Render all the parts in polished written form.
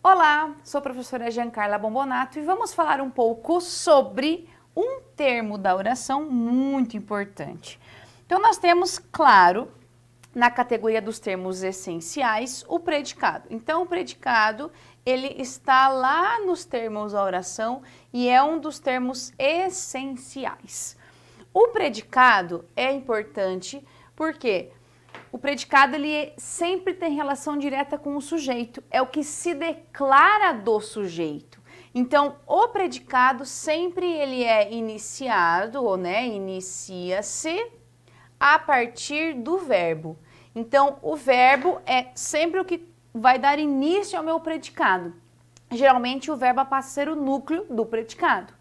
Olá, sou a professora Giancarla Bombonato e vamos falar um pouco sobre um termo da oração muito importante. Então nós temos, claro, na categoria dos termos essenciais, o predicado. Então o predicado, ele está lá nos termos da oração e é um dos termos essenciais. O predicado é importante porque o predicado ele sempre tem relação direta com o sujeito, é o que se declara do sujeito. Então, o predicado sempre ele é iniciado, ou inicia-se a partir do verbo. Então, o verbo é sempre o que vai dar início ao meu predicado. Geralmente, o verbo passa a ser o núcleo do predicado.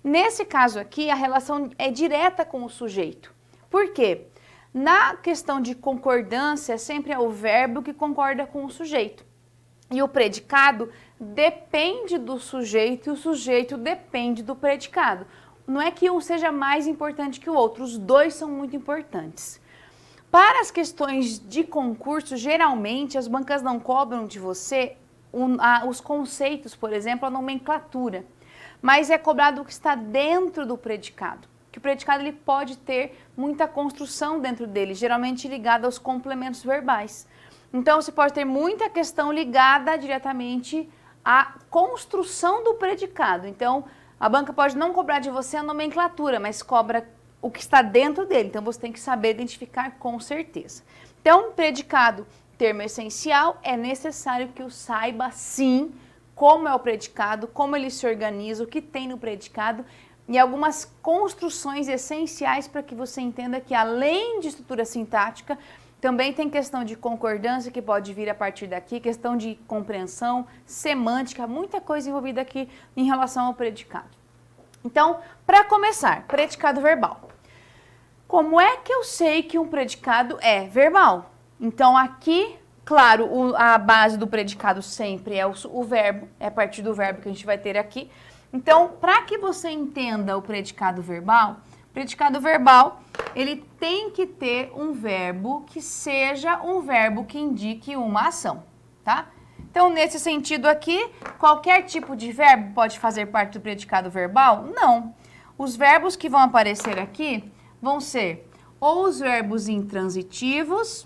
Nesse caso aqui, a relação é direta com o sujeito. Por quê? Na questão de concordância, sempre é o verbo que concorda com o sujeito. E o predicado depende do sujeito e o sujeito depende do predicado. Não é que um seja mais importante que o outro, os dois são muito importantes. Para as questões de concurso, geralmente as bancas não cobram de você os conceitos, por exemplo, a nomenclatura, mas é cobrado o que está dentro do predicado. Que o predicado ele pode ter muita construção dentro dele, geralmente ligada aos complementos verbais. Então, você pode ter muita questão ligada diretamente à construção do predicado. Então, a banca pode não cobrar de você a nomenclatura, mas cobra o que está dentro dele. Então, você tem que saber identificar com certeza. Então, predicado, termo essencial, é necessário que eu saiba, sim, como é o predicado, como ele se organiza, o que tem no predicado, e algumas construções essenciais para que você entenda que, além de estrutura sintática, também tem questão de concordância que pode vir a partir daqui, questão de compreensão, semântica, muita coisa envolvida aqui em relação ao predicado. Então, para começar, predicado verbal. Como é que eu sei que um predicado é verbal? Então, aqui, claro, a base do predicado sempre é o verbo, é a partir do verbo que a gente vai ter aqui. Então, para que você entenda o predicado verbal, ele tem que ter um verbo que seja um verbo que indique uma ação, tá? Então, nesse sentido aqui, qualquer tipo de verbo pode fazer parte do predicado verbal? Não. Os verbos que vão aparecer aqui vão ser ou os verbos intransitivos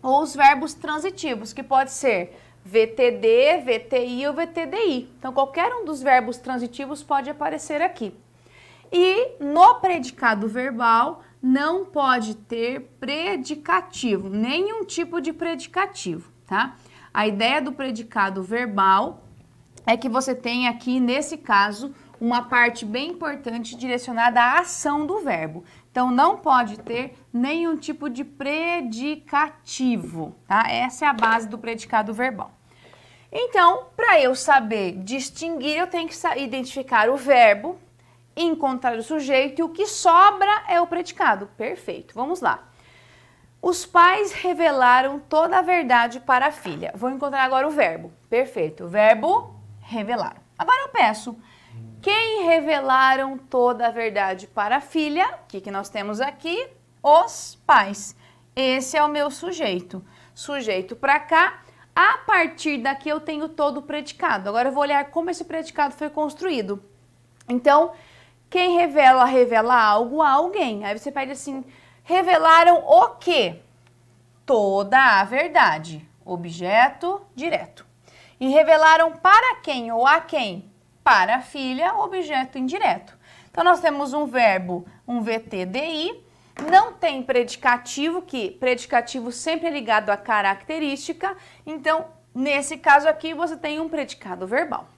ou os verbos transitivos, que pode ser VTD, VTI ou VTDI. Então, qualquer um dos verbos transitivos pode aparecer aqui. E no predicado verbal não pode ter predicativo, nenhum tipo de predicativo, tá? A ideia do predicado verbal é que você tem aqui, nesse caso, uma parte bem importante direcionada à ação do verbo. Então, não pode ter nenhum tipo de predicativo, tá? Essa é a base do predicado verbal. Então, para eu saber distinguir, eu tenho que identificar o verbo, encontrar o sujeito e o que sobra é o predicado. Perfeito, vamos lá. Os pais revelaram toda a verdade para a filha. Vou encontrar agora o verbo. Perfeito, o verbo revelar. Agora eu peço, quem revelaram toda a verdade para a filha? O que nós temos aqui? Os pais. Esse é o meu sujeito. Sujeito para cá. A partir daqui eu tenho todo o predicado. Agora eu vou olhar como esse predicado foi construído. Então, quem revela algo a alguém. Aí você pede assim, revelaram o quê? Toda a verdade. Objeto direto. E revelaram para quem ou a quem? Para a filha, objeto indireto. Então, nós temos um verbo, um VTDI, não tem predicativo, que predicativo sempre é ligado à característica. Então, nesse caso aqui, você tem um predicado verbal.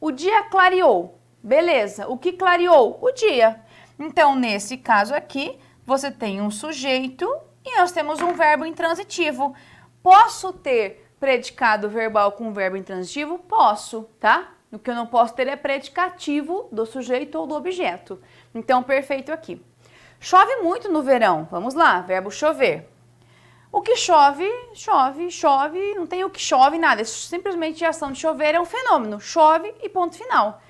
O dia clareou. Beleza. O que clareou? O dia. Então, nesse caso aqui, você tem um sujeito e nós temos um verbo intransitivo. Posso ter predicado verbal com verbo intransitivo? Posso, tá? O que eu não posso ter é predicativo do sujeito ou do objeto. Então, perfeito aqui. Chove muito no verão. Vamos lá, verbo chover. O que chove, chove, chove, não tem o que chove, nada. Simplesmente a ação de chover é um fenômeno. Chove e ponto final.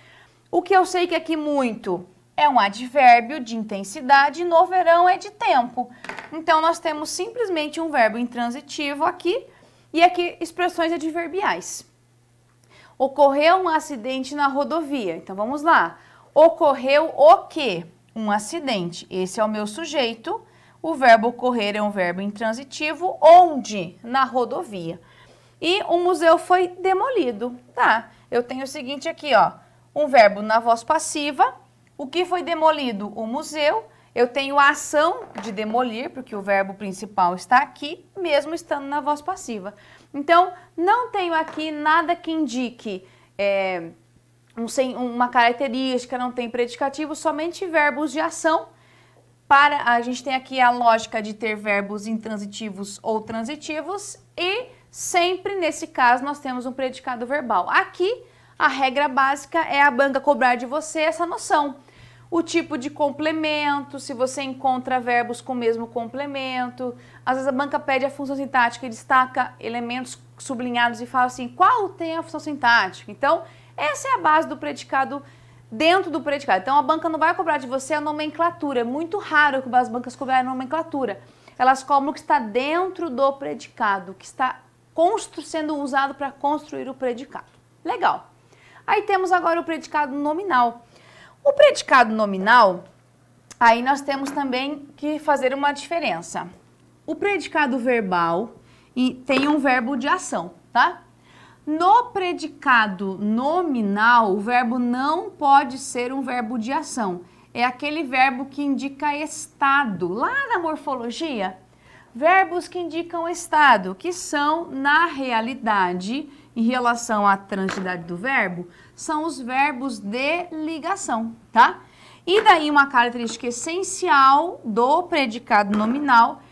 O que eu sei que aqui muito é um advérbio de intensidade, no verão é de tempo. Então, nós temos simplesmente um verbo intransitivo aqui e aqui expressões adverbiais. Ocorreu um acidente na rodovia. Então, vamos lá. Ocorreu o quê? Um acidente. Esse é o meu sujeito. O verbo ocorrer é um verbo intransitivo. Onde? Na rodovia. E o museu foi demolido. Tá, eu tenho o seguinte aqui, ó. Um verbo na voz passiva. O que foi demolido? O museu. Eu tenho a ação de demolir, porque o verbo principal está aqui, mesmo estando na voz passiva. Então, não tenho aqui nada que indique uma característica, não tem predicativo, somente verbos de ação. A gente tem aqui a lógica de ter verbos intransitivos ou transitivos e sempre, nesse caso, nós temos um predicado verbal. Aqui, a regra básica é a banca cobrar de você essa noção. O tipo de complemento, se você encontra verbos com o mesmo complemento. Às vezes a banca pede a função sintática e destaca elementos sublinhados e fala assim, qual tem a função sintática? Então, essa é a base do predicado dentro do predicado. Então, a banca não vai cobrar de você a nomenclatura. É muito raro que as bancas cobrarem a nomenclatura. Elas cobram o que está dentro do predicado, que está sendo usado para construir o predicado. Legal. Aí temos agora o predicado nominal. O predicado nominal, aí nós temos também que fazer uma diferença. O predicado verbal tem um verbo de ação, tá? No predicado nominal, o verbo não pode ser um verbo de ação. É aquele verbo que indica estado. Lá na morfologia, verbos que indicam estado, que são, na realidade, em relação à transitividade do verbo, são os verbos de ligação, tá? E daí uma característica essencial do predicado nominal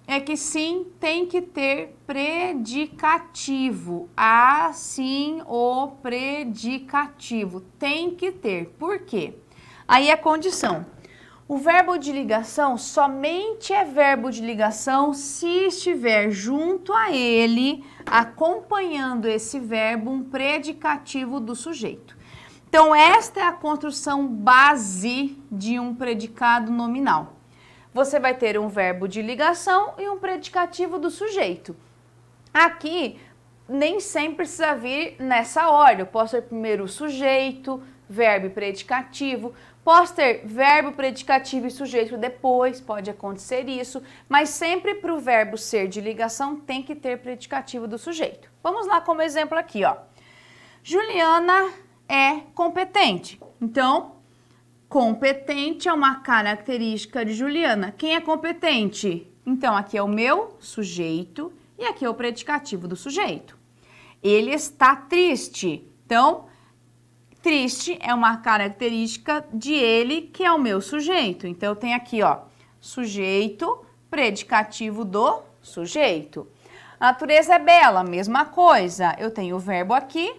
é que sim, tem que ter predicativo. Sim, o predicativo tem que ter. Por quê? Aí a condição. O verbo de ligação somente é verbo de ligação se estiver junto a ele, acompanhando esse verbo, um predicativo do sujeito. Então, esta é a construção base de um predicado nominal. Você vai ter um verbo de ligação e um predicativo do sujeito. Aqui, nem sempre precisa vir nessa ordem. Eu posso ter primeiro o sujeito, verbo e predicativo. Posso ter verbo, predicativo e sujeito depois, pode acontecer isso, mas sempre para o verbo ser de ligação tem que ter predicativo do sujeito. Vamos lá como exemplo aqui, ó. Juliana é competente. Então, competente é uma característica de Juliana. Quem é competente? Então, aqui é o meu sujeito e aqui é o predicativo do sujeito. Ele está triste. Então, triste é uma característica de ele, que é o meu sujeito. Então, eu tenho aqui, ó, sujeito, predicativo do sujeito. A natureza é bela, mesma coisa. Eu tenho o verbo aqui.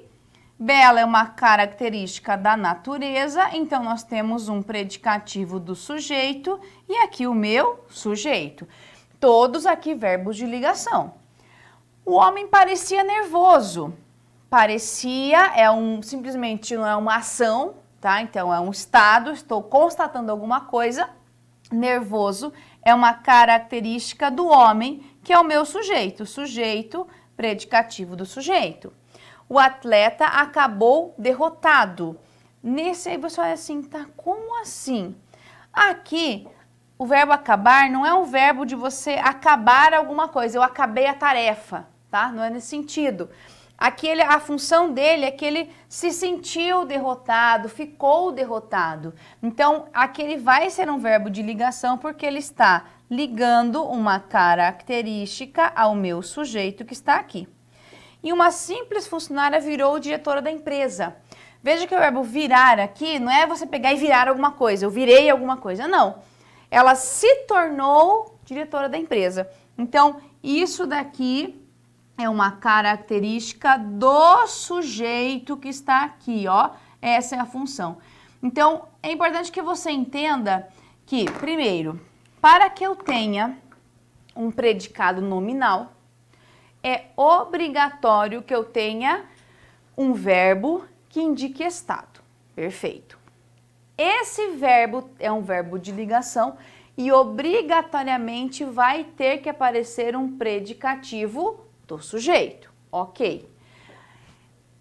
Bela é uma característica da natureza, então nós temos um predicativo do sujeito e aqui o meu sujeito. Todos aqui verbos de ligação. O homem parecia nervoso. Parecia simplesmente não é uma ação, tá? Então é um estado, estou constatando alguma coisa. Nervoso é uma característica do homem, que é o meu sujeito. Sujeito, predicativo do sujeito. O atleta acabou derrotado. Nesse aí você olha assim, tá? Como assim? Aqui, o verbo acabar não é um verbo de você acabar alguma coisa. Eu acabei a tarefa, tá? Não é nesse sentido. Aqui a função dele é que ele se sentiu derrotado, ficou derrotado. Então, aqui ele vai ser um verbo de ligação porque ele está ligando uma característica ao meu sujeito que está aqui. E uma simples funcionária virou diretora da empresa. Veja que o verbo virar aqui não é você pegar e virar alguma coisa, eu virei alguma coisa, não. Ela se tornou diretora da empresa. Então, isso daqui é uma característica do sujeito que está aqui, ó. Essa é a função. Então, é importante que você entenda que, primeiro, para que eu tenha um predicado nominal, é obrigatório que eu tenha um verbo que indique estado. Perfeito. Esse verbo é um verbo de ligação e obrigatoriamente vai ter que aparecer um predicativo do sujeito. Ok.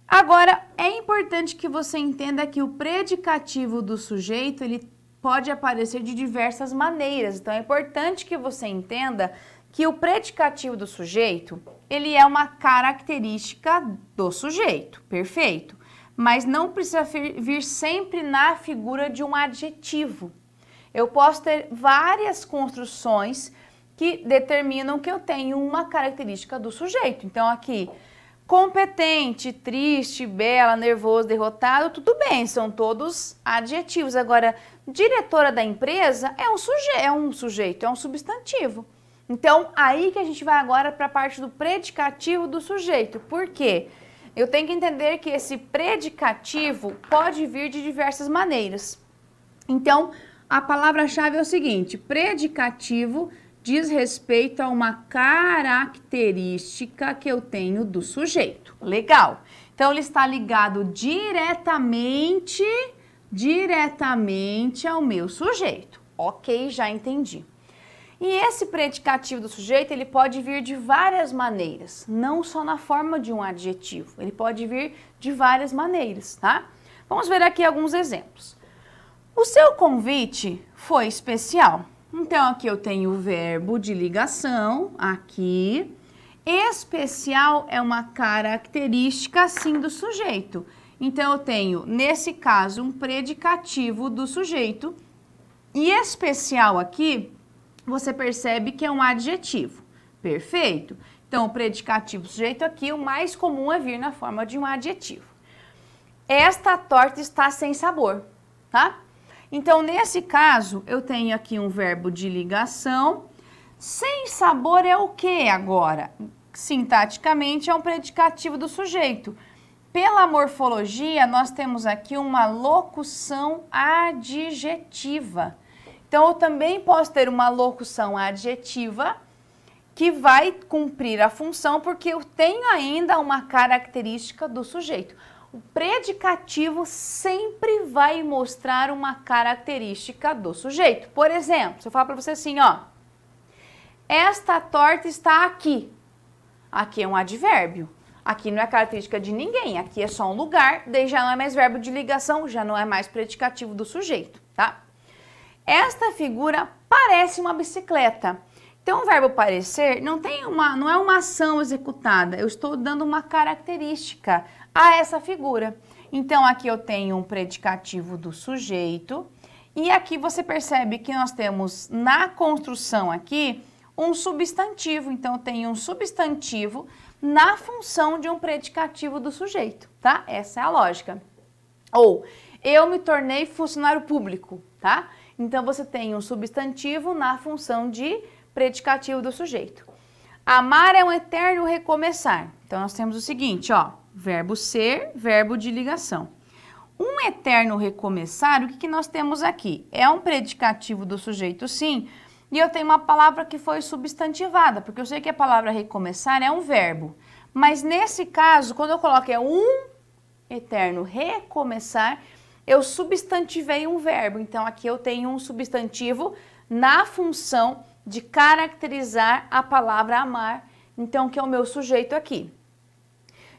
Agora, é importante que você entenda que o predicativo do sujeito, ele pode aparecer de diversas maneiras. Então, é importante que você entenda que o predicativo do sujeito, ele é uma característica do sujeito, perfeito? Mas não precisa vir sempre na figura de um adjetivo. Eu posso ter várias construções que determinam que eu tenho uma característica do sujeito. Então, aqui, competente, triste, bela, nervoso, derrotado, tudo bem, são todos adjetivos. Agora, diretora da empresa é um sujeito, é um substantivo. Então, aí que a gente vai agora para a parte do predicativo do sujeito. Por quê? Eu tenho que entender que esse predicativo pode vir de diversas maneiras. Então, a palavra-chave é o seguinte: predicativo diz respeito a uma característica que eu tenho do sujeito. Legal. Então, ele está ligado diretamente ao meu sujeito. Ok, já entendi. E esse predicativo do sujeito, ele pode vir de várias maneiras, não só na forma de um adjetivo. Ele pode vir de várias maneiras, tá? Vamos ver aqui alguns exemplos. O seu convite foi especial. Então, aqui eu tenho o verbo de ligação, aqui. Especial é uma característica, sim, do sujeito. Então, eu tenho, nesse caso, um predicativo do sujeito. E especial aqui, você percebe que é um adjetivo. Perfeito? Então, o predicativo do sujeito aqui, o mais comum é vir na forma de um adjetivo. Esta torta está sem sabor, tá? Então, nesse caso, eu tenho aqui um verbo de ligação. Sem sabor é o que agora? Sintaticamente, é um predicativo do sujeito. Pela morfologia, nós temos aqui uma locução adjetiva. Então, eu também posso ter uma locução adjetiva que vai cumprir a função porque eu tenho ainda uma característica do sujeito. O predicativo sempre vai mostrar uma característica do sujeito. Por exemplo, se eu falar para você assim, ó, esta torta está aqui. Aqui é um advérbio. Aqui não é característica de ninguém, aqui é só um lugar, daí já não é mais verbo de ligação, já não é mais predicativo do sujeito, tá? Esta figura parece uma bicicleta. Então, o verbo parecer não é uma ação executada, eu estou dando uma característica a essa figura. Então, aqui eu tenho um predicativo do sujeito e aqui você percebe que nós temos na construção aqui um substantivo. Então, eu tenho um substantivo na função de um predicativo do sujeito, tá? Essa é a lógica. Ou, eu me tornei funcionário público, tá? Então, você tem um substantivo na função de predicativo do sujeito. Amar é um eterno recomeçar. Então, nós temos o seguinte, ó, verbo ser, verbo de ligação. Um eterno recomeçar, o que nós temos aqui? É um predicativo do sujeito, sim, e eu tenho uma palavra que foi substantivada, porque eu sei que a palavra recomeçar é um verbo. Mas, nesse caso, quando eu coloco um eterno recomeçar, eu substantivei um verbo. Então, aqui eu tenho um substantivo na função de caracterizar a palavra amar, então, que é o meu sujeito aqui.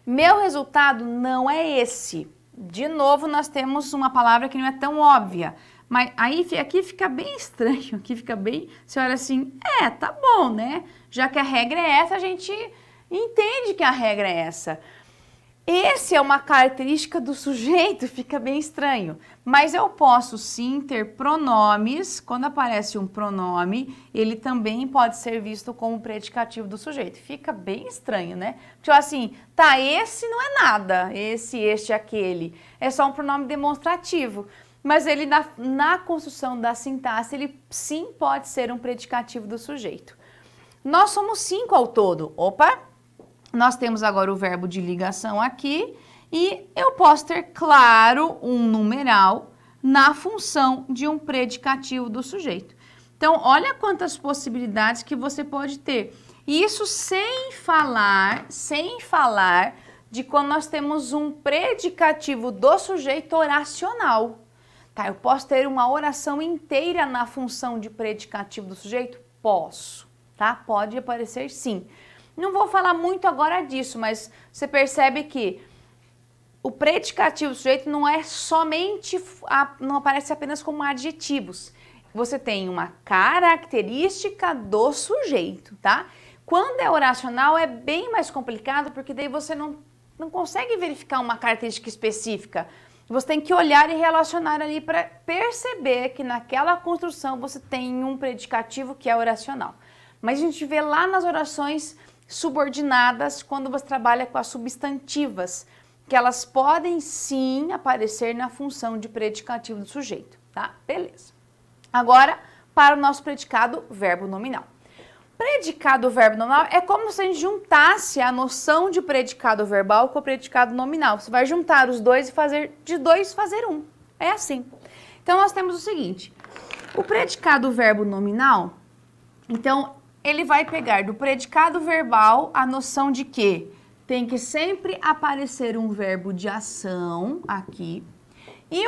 Meu resultado não é esse. De novo, nós temos uma palavra que não é tão óbvia, mas aí aqui fica bem estranho, aqui fica bem, você olha assim, tá bom, né? Já que a regra é essa, a gente entende que a regra é essa. Esse é uma característica do sujeito, fica bem estranho. Mas eu posso sim ter pronomes. Quando aparece um pronome, ele também pode ser visto como predicativo do sujeito. Fica bem estranho, né? Tipo assim, tá, esse não é nada, esse, este, aquele. É só um pronome demonstrativo. Mas ele, na construção da sintaxe, ele sim pode ser um predicativo do sujeito. Nós somos 5 ao todo. Opa! Nós temos agora o verbo de ligação aqui e eu posso ter, claro, um numeral na função de um predicativo do sujeito. Então, olha quantas possibilidades que você pode ter. E isso sem falar de quando nós temos um predicativo do sujeito oracional. Tá, eu posso ter uma oração inteira na função de predicativo do sujeito? Posso, tá? Pode aparecer sim. Não vou falar muito agora disso, mas você percebe que o predicativo do sujeito não é somente, não aparece apenas como adjetivos. Você tem uma característica do sujeito, tá? Quando é oracional é bem mais complicado, porque daí você não consegue verificar uma característica específica. Você tem que olhar e relacionar ali para perceber que naquela construção você tem um predicativo que é oracional. Mas a gente vê lá nas orações subordinadas, quando você trabalha com as substantivas, que elas podem sim aparecer na função de predicativo do sujeito, tá? Beleza. Agora, para o nosso predicado verbo nominal. Predicado verbo nominal é como se a gente juntasse a noção de predicado verbal com o predicado nominal. Você vai juntar os dois e fazer de dois fazer um. É assim. Então, nós temos o seguinte. O predicado verbo nominal, então, ele vai pegar do predicado verbal a noção de que tem que sempre aparecer um verbo de ação aqui. E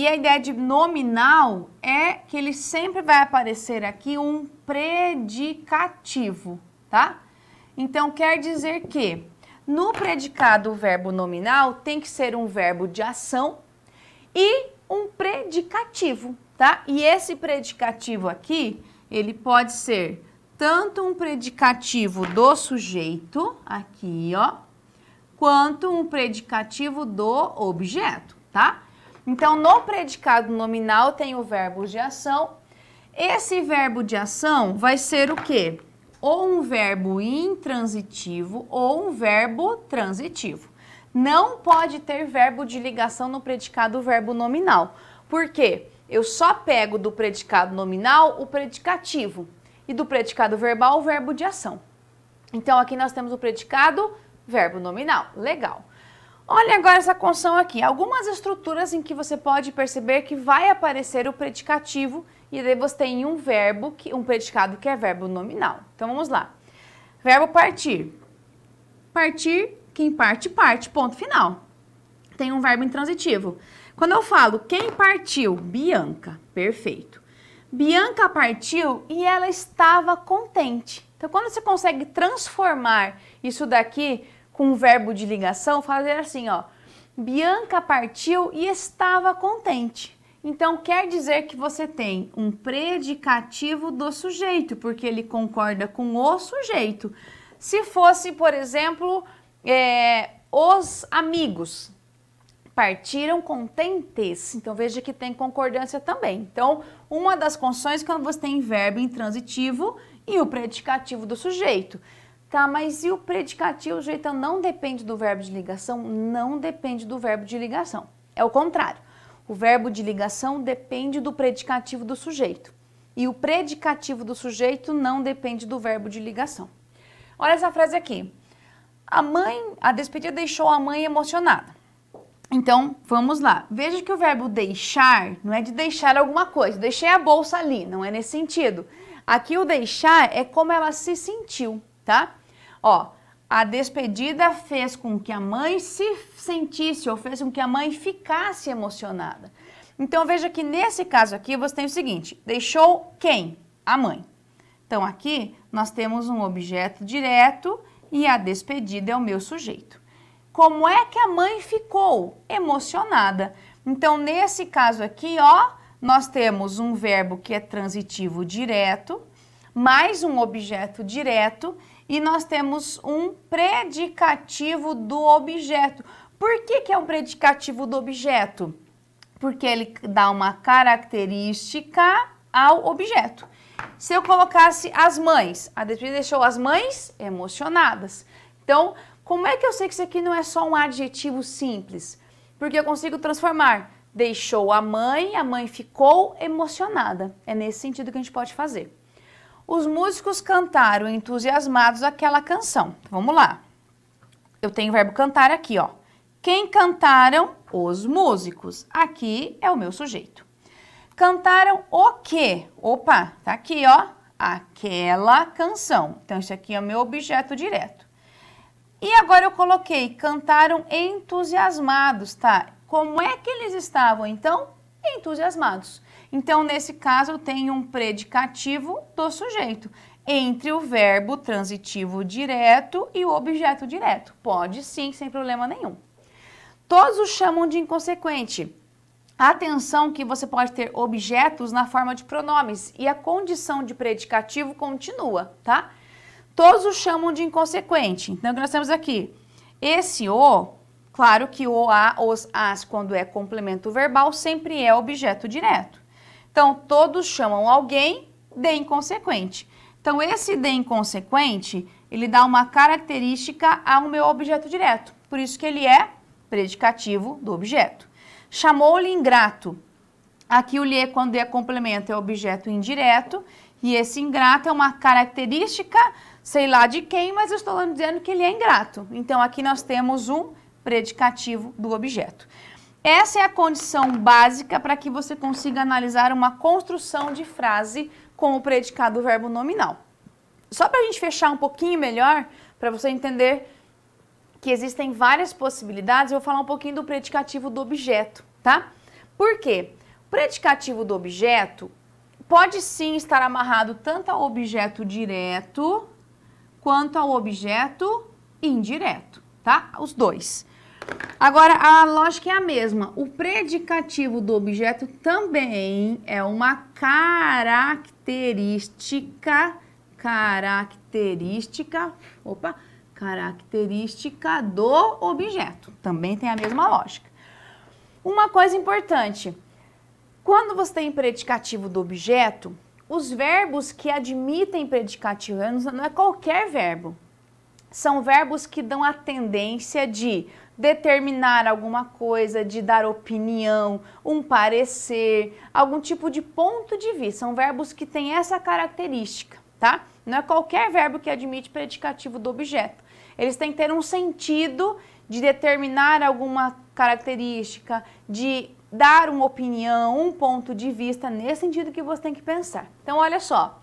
a ideia de nominal é que ele sempre vai aparecer aqui um predicativo, tá? Então, quer dizer que no predicado verbo nominal tem que ser um verbo de ação e um predicativo, tá? E esse predicativo aqui, ele pode ser tanto um predicativo do sujeito, aqui, ó, quanto um predicativo do objeto, tá? Então, no predicado nominal tem o verbo de ação. Esse verbo de ação vai ser o quê? Ou um verbo intransitivo ou um verbo transitivo. Não pode ter verbo de ligação no predicado verbo nominal. Por quê? Eu só pego do predicado nominal o predicativo e do predicado verbal o verbo de ação. Então, aqui nós temos o predicado verbo nominal. Legal. Olha agora essa construção aqui. Algumas estruturas em que você pode perceber que vai aparecer o predicativo e daí você tem um verbo, um predicado que é verbo nominal. Então, vamos lá. Verbo partir. Partir, quem parte, parte. Ponto final. Tem um verbo intransitivo. Quando eu falo quem partiu, Bianca. Perfeito. Bianca partiu e ela estava contente. Então, quando você consegue transformar isso daqui com um verbo de ligação, fazer assim, ó. Bianca partiu e estava contente. Então, quer dizer que você tem um predicativo do sujeito, porque ele concorda com o sujeito. Se fosse, por exemplo, os amigos partiram contentes. Então, veja que tem concordância também. Então, uma das condições é quando você tem verbo intransitivo e o predicativo do sujeito. Tá, mas e o predicativo do sujeito não depende do verbo de ligação? Não depende do verbo de ligação. É o contrário. O verbo de ligação depende do predicativo do sujeito. E o predicativo do sujeito não depende do verbo de ligação. Olha essa frase aqui. A despedida deixou a mãe emocionada. Então, vamos lá. Veja que o verbo deixar não é de deixar alguma coisa. Deixei a bolsa ali, não é nesse sentido. Aqui o deixar é como ela se sentiu, tá? Ó, a despedida fez com que a mãe se sentisse ou fez com que a mãe ficasse emocionada. Então, veja que nesse caso aqui você tem o seguinte, deixou quem? A mãe. Então, aqui nós temos um objeto direto e a despedida é o meu sujeito. Como é que a mãe ficou? Emocionada. Então, nesse caso aqui, ó, nós temos um verbo que é transitivo direto, mais um objeto direto, e nós temos um predicativo do objeto. Por que que é um predicativo do objeto? Porque ele dá uma característica ao objeto. Se eu colocasse as mães, a despedida deixou as mães emocionadas. Então, como é que eu sei que isso aqui não é só um adjetivo simples? Porque eu consigo transformar. Deixou a mãe ficou emocionada. É nesse sentido que a gente pode fazer. Os músicos cantaram entusiasmados aquela canção. Vamos lá. Eu tenho o verbo cantar aqui, ó. Quem cantaram? Os músicos. Aqui é o meu sujeito. Cantaram o quê? Opa, tá aqui, ó. Aquela canção. Então, isso aqui é o meu objeto direto. E agora eu coloquei, cantaram entusiasmados, tá? Como é que eles estavam, então? Entusiasmados. Então, nesse caso, eu tenho um predicativo do sujeito, entre o verbo transitivo direto e o objeto direto. Pode sim, sem problema nenhum. Todos os chamam de inconsequente. Atenção que você pode ter objetos na forma de pronomes e a condição de predicativo continua, tá? Todos os chamam de inconsequente. Então, o que nós temos aqui? Esse o, claro que o, a, os, as, quando é complemento verbal, sempre é objeto direto. Então, todos chamam alguém de inconsequente. Então, esse de inconsequente, ele dá uma característica ao meu objeto direto. Por isso que ele é predicativo do objeto. Chamou-lhe ingrato. Aqui o lhe, quando é complemento, é objeto indireto. E esse ingrato é uma característica, sei lá de quem, mas eu estou dizendo que ele é ingrato. Então, aqui nós temos um predicativo do objeto. Essa é a condição básica para que você consiga analisar uma construção de frase com o predicado verbo nominal. Só para a gente fechar um pouquinho melhor, para você entender que existem várias possibilidades, eu vou falar um pouquinho do predicativo do objeto, tá? Por quê? O predicativo do objeto pode sim estar amarrado tanto ao objeto direto quanto ao objeto indireto, tá? Os dois. Agora, a lógica é a mesma. O predicativo do objeto também é uma característica do objeto. Também tem a mesma lógica. Uma coisa importante, quando você tem predicativo do objeto, os verbos que admitem predicativo, não é qualquer verbo, são verbos que dão a tendência de determinar alguma coisa, de dar opinião, um parecer, algum tipo de ponto de vista. São verbos que têm essa característica, tá? Não é qualquer verbo que admite predicativo do objeto. Eles têm que ter um sentido de determinar alguma característica, de dar uma opinião, um ponto de vista, nesse sentido que você tem que pensar. Então, olha só.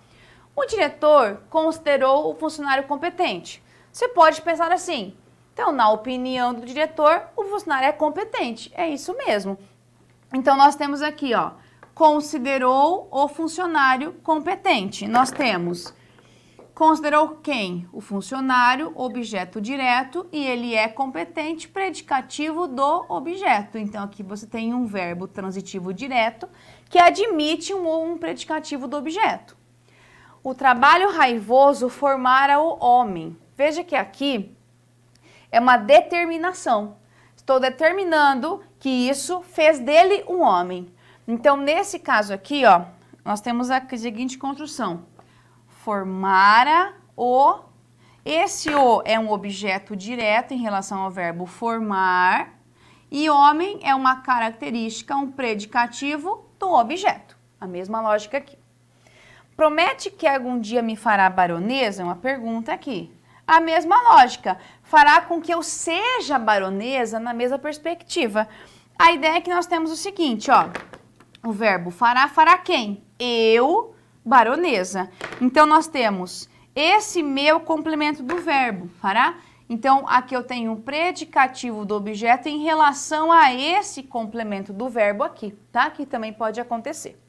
O diretor considerou o funcionário competente. Você pode pensar assim, então, na opinião do diretor, o funcionário é competente. É isso mesmo. Então, nós temos aqui, ó, considerou o funcionário competente. Nós temos, considerou quem? O funcionário, objeto direto, e ele é competente, predicativo do objeto. Então, aqui você tem um verbo transitivo direto que admite um predicativo do objeto. O trabalho raivoso formara o homem. Veja que aqui é uma determinação. Estou determinando que isso fez dele um homem. Então, nesse caso aqui, ó, nós temos a seguinte construção. Formara o. Esse o é um objeto direto em relação ao verbo formar. E homem é uma característica, um predicativo do objeto. A mesma lógica aqui. Promete que algum dia me fará baronesa? É uma pergunta aqui. A mesma lógica, fará com que eu seja baronesa na mesma perspectiva. A ideia é que nós temos o seguinte, ó, o verbo fará, fará quem? Eu, baronesa. Então, nós temos esse meu complemento do verbo, fará. Então, aqui eu tenho um predicativo do objeto em relação a esse complemento do verbo aqui, tá? Que também pode acontecer.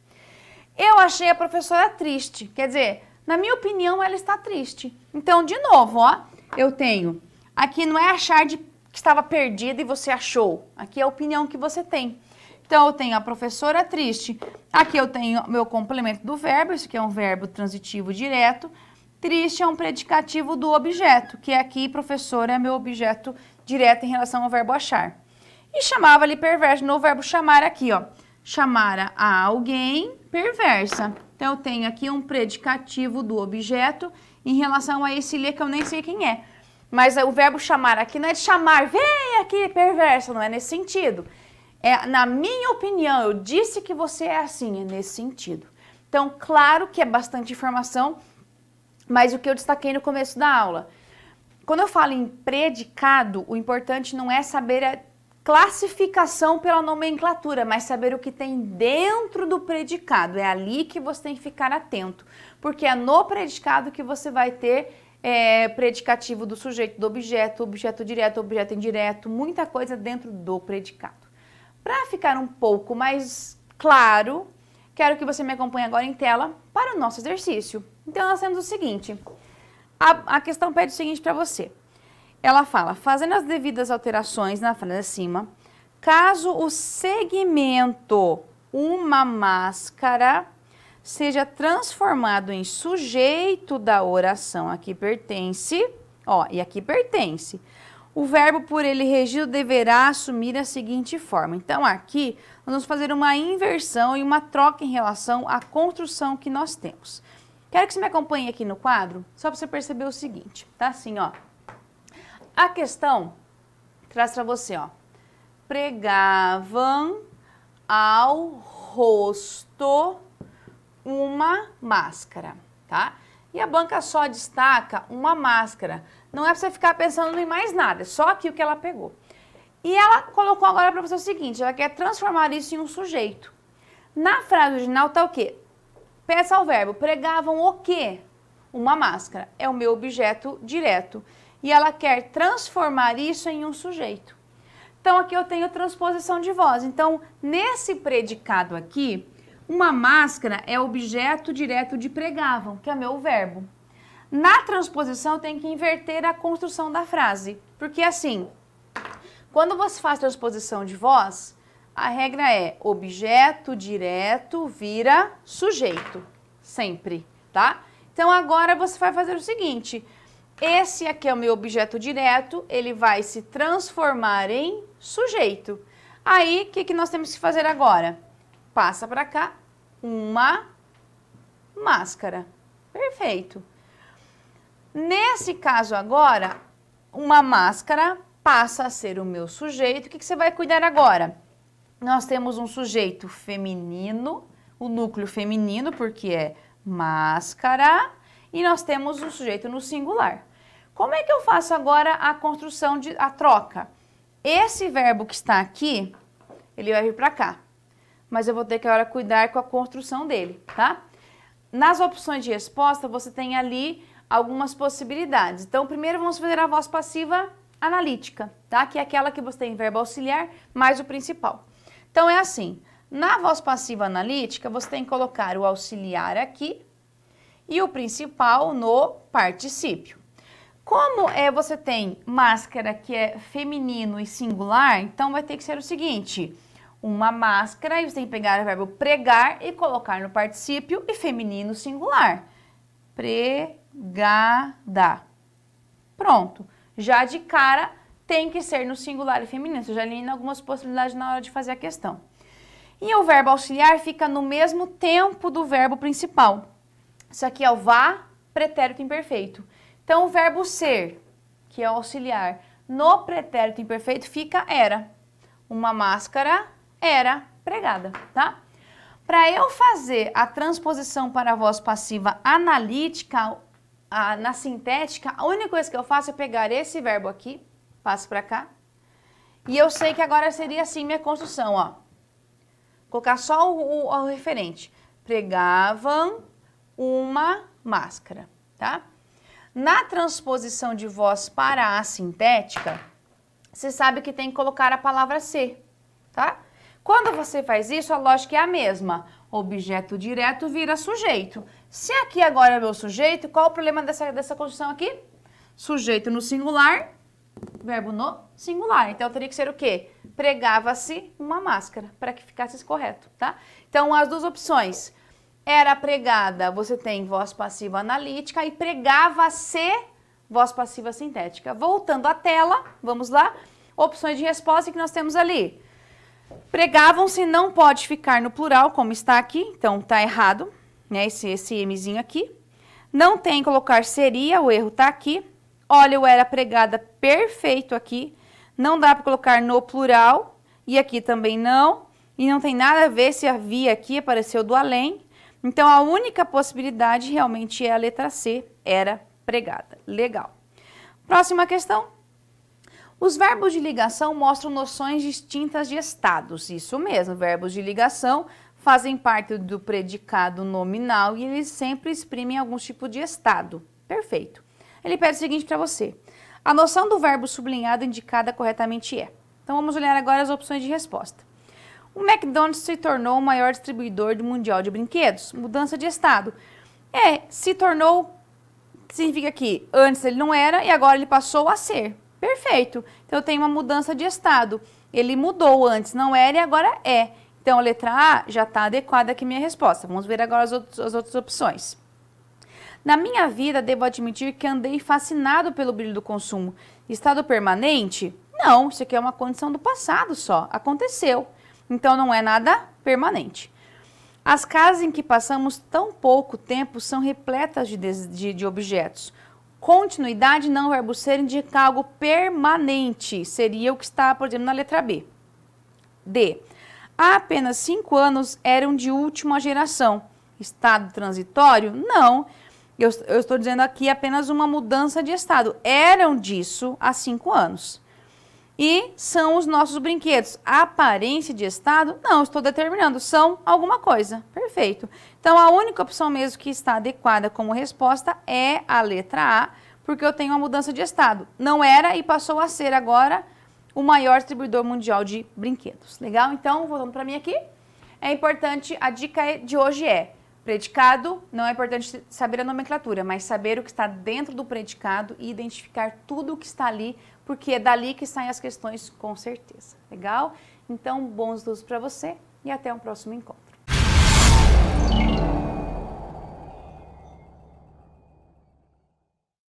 Eu achei a professora triste, quer dizer, na minha opinião, ela está triste. Então, de novo, ó, eu tenho, aqui não é achar que estava perdida e você achou. Aqui é a opinião que você tem. Então, eu tenho a professora triste. Aqui eu tenho meu complemento do verbo, isso aqui é um verbo transitivo direto. Triste é um predicativo do objeto, que aqui, professora, é meu objeto direto em relação ao verbo achar. E chamava-lhe perverso, no verbo chamar aqui, ó. Chamara a alguém perversa. Então, eu tenho aqui um predicativo do objeto em relação a esse lhe que eu nem sei quem é. Mas o verbo chamar aqui não é de chamar, vem aqui, perversa, não é nesse sentido. É, na minha opinião, eu disse que você é assim, é nesse sentido. Então, claro que é bastante informação, mas o que eu destaquei no começo da aula. Quando eu falo em predicado, o importante não é saber a classificação pela nomenclatura, mas saber o que tem dentro do predicado. É ali que você tem que ficar atento, porque é no predicado que você vai ter predicativo do sujeito, do objeto, objeto direto, objeto indireto, muita coisa dentro do predicado. Para ficar um pouco mais claro, quero que você me acompanhe agora em tela para o nosso exercício. Então, nós temos o seguinte, a questão pede o seguinte para você. Ela fala, fazendo as devidas alterações na frase acima, caso o segmento uma máscara seja transformado em sujeito da oração, aqui pertence, ó, e aqui pertence. O verbo por ele regido deverá assumir a seguinte forma. Então, aqui, nós vamos fazer uma inversão e uma troca em relação à construção que nós temos. Quero que você me acompanhe aqui no quadro, só para você perceber o seguinte, tá? Assim, ó. A questão traz para você, ó. Pregavam ao rosto uma máscara, tá? E a banca só destaca uma máscara. Não é para você ficar pensando em mais nada, é só aqui o que ela pegou. E ela colocou agora para você o seguinte, ela quer transformar isso em um sujeito. Na frase original tá o quê? Peça ao verbo, pregavam o quê? Uma máscara, é o meu objeto direto. E ela quer transformar isso em um sujeito. Então, aqui eu tenho transposição de voz. Então, nesse predicado aqui, uma máscara é objeto direto de pregavam, que é meu verbo. Na transposição, eu tenho que inverter a construção da frase. Porque assim, quando você faz transposição de voz, a regra é objeto direto vira sujeito. Sempre, tá? Então, agora você vai fazer o seguinte. Esse aqui é o meu objeto direto, ele vai se transformar em sujeito. Aí, o que nós temos que fazer agora? Passa para cá, uma máscara. Perfeito. Nesse caso agora, uma máscara passa a ser o meu sujeito. O que você vai cuidar agora? Nós temos um sujeito feminino, o núcleo feminino, porque é máscara, e nós temos um sujeito no singular. Como é que eu faço agora a construção, a troca? Esse verbo que está aqui, ele vai vir para cá. Mas eu vou ter que agora cuidar com a construção dele, tá? Nas opções de resposta, você tem ali algumas possibilidades. Então, primeiro vamos fazer a voz passiva analítica, tá? Que é aquela que você tem verbo auxiliar mais o principal. Então, é assim. Na voz passiva analítica, você tem que colocar o auxiliar aqui e o principal no particípio. Como você tem máscara que é feminino e singular, então vai ter que ser o seguinte, uma máscara, e você tem que pegar o verbo pregar e colocar no particípio e feminino singular. Pregada. Pronto. Já de cara tem que ser no singular e feminino. Você já elimina algumas possibilidades na hora de fazer a questão. E o verbo auxiliar fica no mesmo tempo do verbo principal. Isso aqui é o vá, pretérito imperfeito. Então, o verbo ser, que é o auxiliar, no pretérito imperfeito fica era. Uma máscara era pregada, tá? Para eu fazer a transposição para a voz passiva analítica, na sintética, a única coisa que eu faço é pegar esse verbo aqui, passo para cá, e eu sei que agora seria assim minha construção, ó. Colocar só o referente. Pregavam uma máscara, tá? Na transposição de voz para a sintética, você sabe que tem que colocar a palavra ser, tá? Quando você faz isso, a lógica é a mesma. Objeto direto vira sujeito. Se aqui agora é meu sujeito, qual o problema dessa construção aqui? Sujeito no singular, verbo no singular. Então, teria que ser o quê? Pregava-se uma máscara, para que ficasse correto, tá? Então, as duas opções. Era pregada, você tem voz passiva analítica, e pregava-se, voz passiva sintética. Voltando à tela, vamos lá. Opções de resposta que nós temos ali. Pregavam-se não pode ficar no plural, como está aqui, então tá errado, né? Esse Mzinho aqui. Não tem que colocar seria, o erro tá aqui. Olha, o era pregada, perfeito aqui. Não dá para colocar no plural, e aqui também não. E não tem nada a ver se havia aqui, apareceu do além. Então, a única possibilidade realmente é a letra C, era pregada. Legal. Próxima questão. Os verbos de ligação mostram noções distintas de estados. Isso mesmo, verbos de ligação fazem parte do predicado nominal e eles sempre exprimem algum tipo de estado. Perfeito. Ele pede o seguinte para você. A noção do verbo sublinhado indicada corretamente é. Então, vamos olhar agora as opções de resposta. O McDonald's se tornou o maior distribuidor mundial de brinquedos. Mudança de estado. Se tornou, significa que antes ele não era e agora ele passou a ser. Perfeito. Então, eu tenho uma mudança de estado. ele mudou antes, não era e agora é. Então, a letra A já está adequada aqui minha resposta. Vamos ver agora as outras opções. Na minha vida, devo admitir que andei fascinado pelo brilho do consumo. Estado permanente? Não, isso aqui é uma condição do passado só. Aconteceu. Então, não é nada permanente. As casas em que passamos tão pouco tempo são repletas de objetos. Continuidade não verbo ser indica algo permanente. Seria o que está, por exemplo, na letra B. D. Há apenas 5 anos eram de última geração. Estado transitório? Não. Eu estou dizendo aqui apenas uma mudança de estado. Eram disso há 5 anos. E são os nossos brinquedos. A aparência de estado? Não, estou determinando. São alguma coisa. Perfeito. Então, a única opção mesmo que está adequada como resposta é a letra A, porque eu tenho uma mudança de estado. Não era e passou a ser agora o maior distribuidor mundial de brinquedos. Legal? Então, voltando para mim aqui, é importante, a dica de hoje é, predicado, não é importante saber a nomenclatura, mas saber o que está dentro do predicado e identificar tudo o que está ali, porque é dali que saem as questões com certeza. Legal? Então, bons estudos para você e até um próximo encontro.